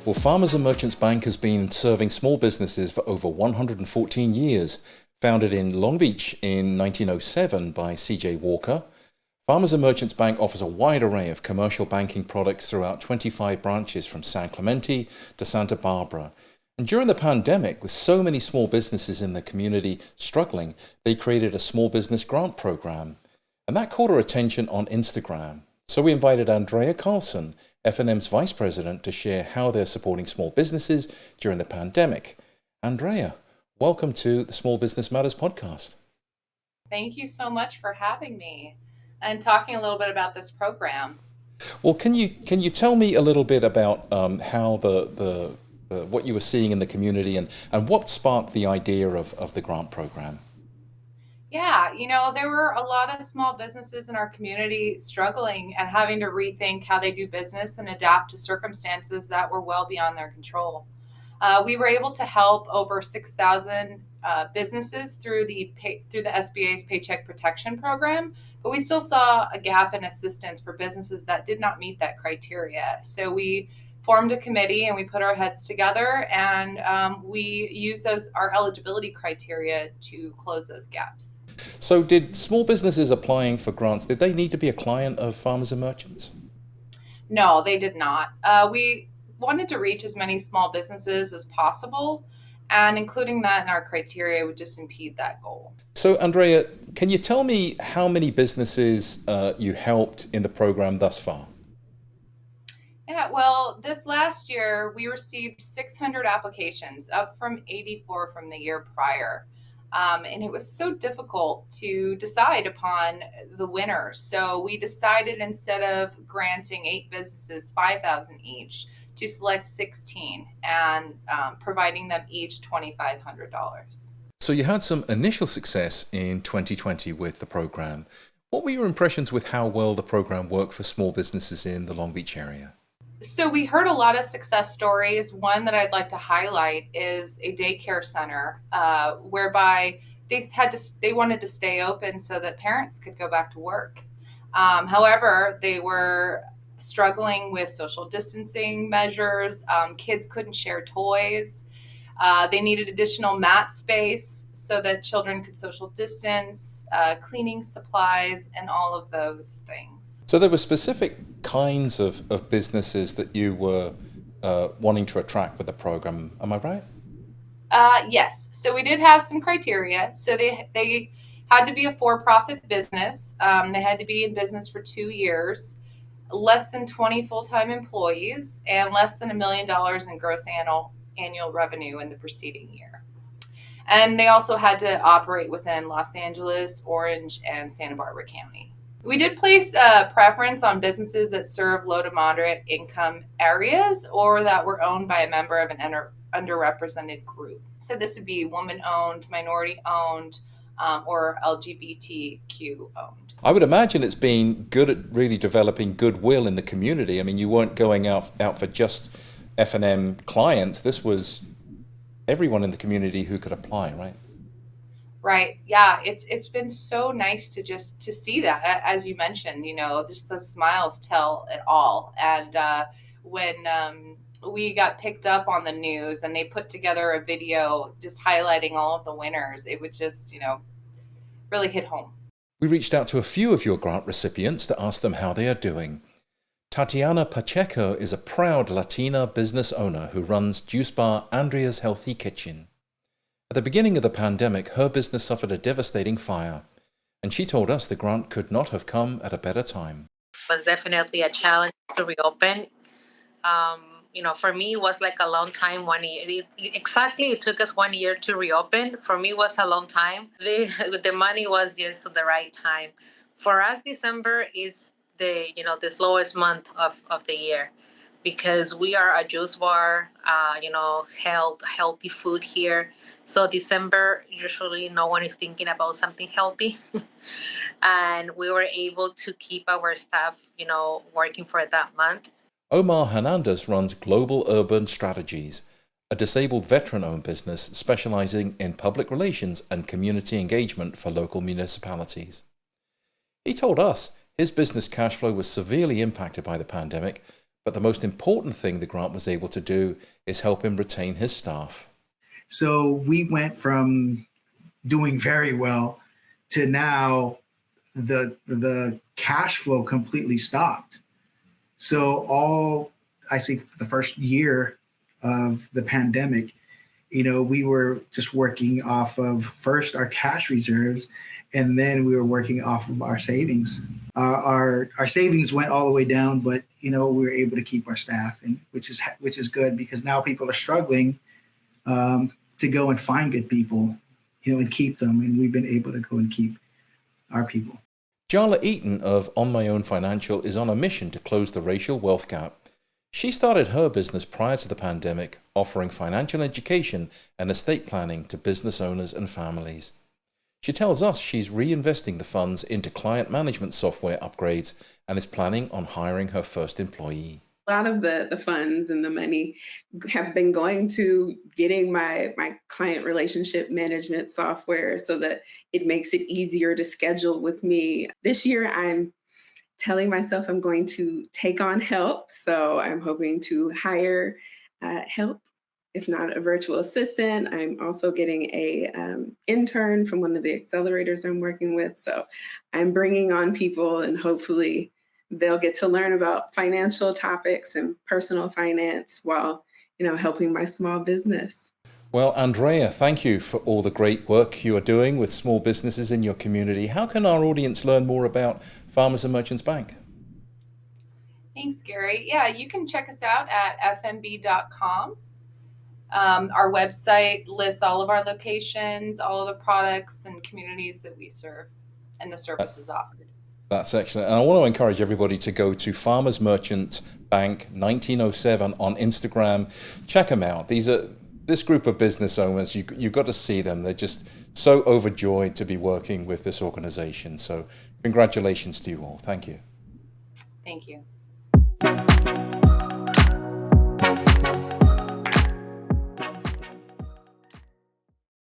Well, Farmers and Merchants Bank has been serving small businesses for over 114 years. Founded in Long Beach in 1907 by C.J. Walker, Farmers and Merchants Bank offers a wide array of commercial banking products throughout 25 branches from San Clemente to Santa Barbara. And during the pandemic, with so many small businesses in the community struggling, they created a small business grant program. And that caught our attention on Instagram. So we invited Andrea Carlson, F&M's Vice President, to share how they're supporting small businesses during the pandemic. Andrea, welcome to the Small Business Matters podcast. Thank you so much for having me and talking a little bit about this program. Well, can you tell me a little bit about how the what you were seeing in the community and what sparked the idea of the grant program? Yeah, there were a lot of small businesses in our community struggling and having to rethink how they do business and adapt to circumstances that were well beyond their control. We were able to help over 6,000 businesses through the SBA's Paycheck Protection Program, but we still saw a gap in assistance for businesses that did not meet that criteria. So we formed a committee and we put our heads together and we used our eligibility criteria to close those gaps. So did small businesses applying for grants, did they need to be a client of Farmers and Merchants? No, they did not. We wanted to reach as many small businesses as possible, and including that in our criteria would just impede that goal. So Andrea, can you tell me how many businesses you helped in the program thus far? Yeah, well, this last year we received 600 applications, up from 84 from the year prior. And it was so difficult to decide upon the winners. So we decided, instead of granting 8 businesses 5,000 each, to select 16 and providing them each $2,500. So you had some initial success in 2020 with the program. What were your impressions with how well the program worked for small businesses in the Long Beach area? So we heard a lot of success stories. One that I'd like to highlight is a daycare center whereby they wanted to stay open so that parents could go back to work. However, they were struggling with social distancing measures. Kids couldn't share toys. They needed additional mat space so that children could social distance, cleaning supplies, and all of those things. So there were specific kinds of businesses that you were wanting to attract with the program. Am I right? Yes. So we did have some criteria. So they had to be a for-profit business. They had to be in business for 2 years, less than 20 full-time employees, and less than $1 million in gross annual revenue in the preceding year. And they also had to operate within Los Angeles, Orange, and Santa Barbara County. We did place a preference on businesses that serve low to moderate income areas or that were owned by a member of an underrepresented group. So this would be woman-owned, minority-owned, or LGBTQ owned. I would imagine it's been good at really developing goodwill in the community. I mean, you weren't going out for just F&M clients. This was everyone in the community who could apply, right? Right. Yeah. It's been so nice to see that, as you mentioned, just those smiles tell it all. And when we got picked up on the news and they put together a video just highlighting all of the winners, it would just, really hit home. We reached out to a few of your grant recipients to ask them how they are doing. Tatiana Pacheco is a proud Latina business owner who runs juice bar Andrea's Healthy Kitchen. At the beginning of the pandemic, her business suffered a devastating fire, and she told us the grant could not have come at a better time. It was definitely a challenge to reopen. For me, it was like a long time, 1 year. It took us 1 year to reopen. For me, it was a long time. The money was just at the right time. For us, December is the slowest month of the year because we are a juice bar, healthy food here. So December, usually no one is thinking about something healthy. And we were able to keep our staff, working for that month. Omar Hernandez runs Global Urban Strategies, a disabled veteran-owned business specializing in public relations and community engagement for local municipalities. He told us his business cash flow was severely impacted by the pandemic, But the most important thing the grant was able to do is help him retain his staff. So we went from doing very well to now the cash flow completely stopped. So I think the first year of the pandemic, we were just working off of first our cash reserves, and then we were working off of our savings. Our savings went all the way down, but we were able to keep our staff, and which is good, because now people are struggling to go and find good people, and keep them, and we've been able to go and keep our people. Jarla Eaton of On My Own Financial is on a mission to close the racial wealth gap. She started her business prior to the pandemic, offering financial education and estate planning to business owners and families. She tells us she's reinvesting the funds into client management software upgrades and is planning on hiring her first employee. A lot of the funds and the money have been going to getting my client relationship management software so that it makes it easier to schedule with me. This year, I'm telling myself I'm going to take on help. So I'm hoping to hire help, if not a virtual assistant. I'm also getting a intern from one of the accelerators I'm working with. So I'm bringing on people, and hopefully they'll get to learn about financial topics and personal finance while, helping my small business. Well, Andrea, thank you for all the great work you are doing with small businesses in your community. How can our audience learn more about Farmers and Merchants Bank? Thanks, Gary. Yeah, you can check us out at fmb.com. Our website lists all of our locations, all of the products and communities that we serve, and the services offered. That's excellent. And I want to encourage everybody to go to Farmers Merchants Bank 1907 on Instagram. Check them out. This group of business owners, you've got to see them. They're just so overjoyed to be working with this organization. So congratulations to you all. Thank you. Thank you.